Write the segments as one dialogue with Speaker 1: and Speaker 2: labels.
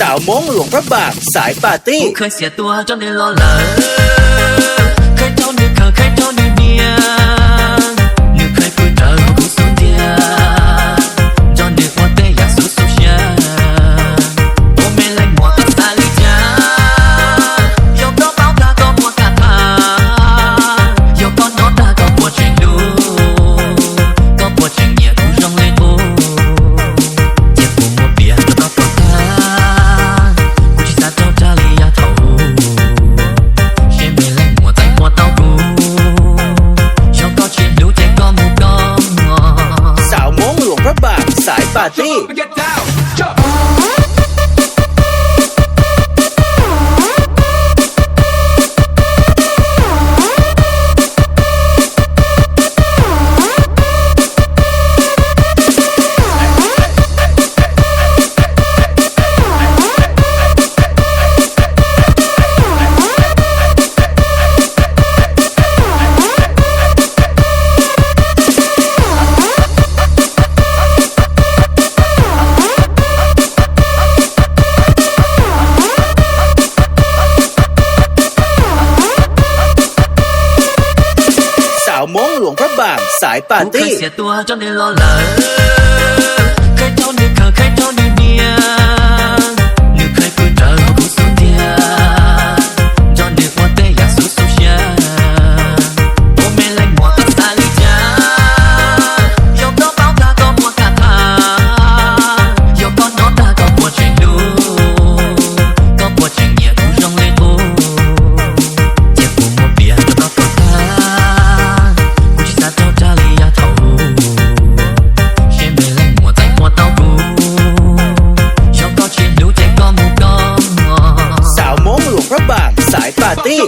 Speaker 1: าวม้งหลวงพระบางสายปาร์ตี้
Speaker 2: เคยเสียตัวจนได้รอเลยเคยเท่านึกเคยเท่านึกเนี่ยนึกเคยพูดเจอกูสูญเดียจนนึกว่าเต้อยากสู้สู้เชียโอเมลัยหมวกกับสาลิจ้ายกก็เป้าตาก็มัวกาตายกก็โน้ตตาก็ปวดเชิงดูก็ปวดเชิงเหยียดกูจงเลยกูเจ็บปวดมัวเปียกก็ต้องปวดตากูจิตตาโจจาลียาเท่า
Speaker 1: สาวม้งหลวงพระบางสายปาร์ตี้สาวม้งหลวงพระบางสายปาร์ตี้
Speaker 2: เคยเสียตัวจนได้รอเลยเคยเท่านึกเคยเท่านึกเนี่ยนึกเคยพูดเจอกูสูญเดียจนนึกว่าเต้อยากสู้สู้เชียโอเมลัยหมวกกับสาลิจ้ายกก็เป้าตาก็มัวกาตายกก็โน้ตตาก็ปวดเชิงดูก็ปวดเชิงเหยียดกูจงเลยกูเจ็บปวดมัวเปียกก็ต้องปวดตา
Speaker 1: สาวม้งหลวงพระบางสายปาร์ตี้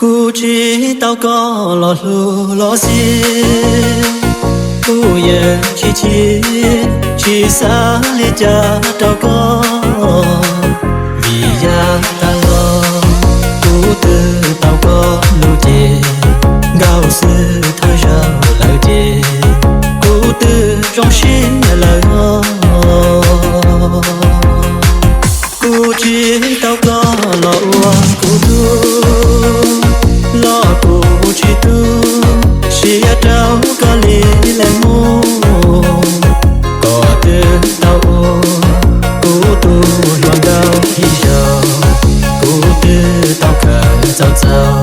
Speaker 2: กูchỉ tao có lo lu lo xìกูยังchỉ xa li cha tao có vì ya ta loกูtừ tao có lu chê gạo sư thay ra lời chêกูtừ trong xin lời ngonกูchỉ tao có lo uangกูtu lo cô chỉ tu chỉ trao có lì lại mua có từ tao cô tu loan đau khi giờ cô từ tao cả giàu giàu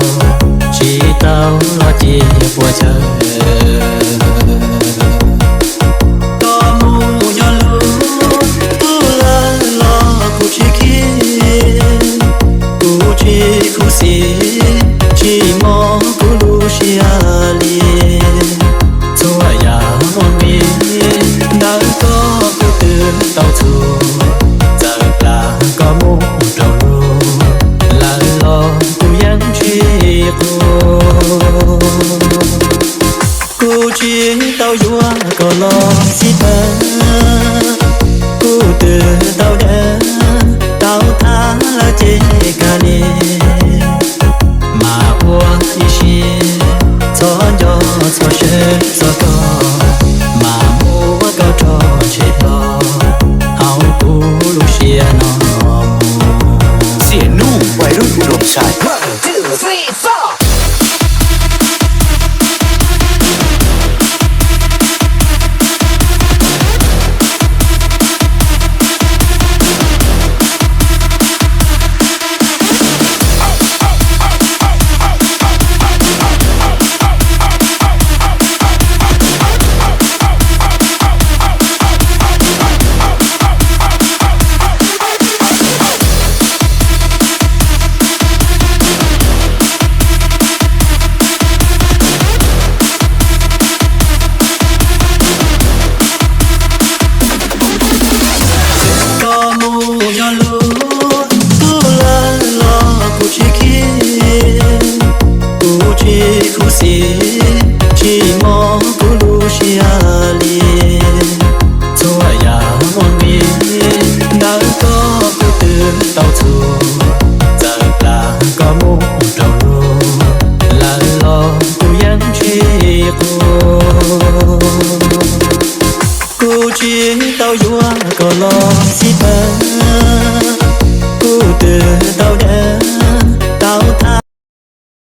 Speaker 2: chỉ tao lo chỉ qua chờ có mua nhỏ luôn cô lo cô chỉ kia cô chỉ cô xí chỉ mong cô lu xia li cho ya mong mi đã có cô từ tao chu giờ là có một đầu lu là lo cô yang chi cô chỉ tao yêu có lo gì ta cô từ tao đến tao tha là chỉ cả đi mà uống đi xí cho gió cho xe cho có mà mua cao cho chế to hao cũ lúc xia nó
Speaker 1: เสียนุ่มวัยรุ่นอุดมชาย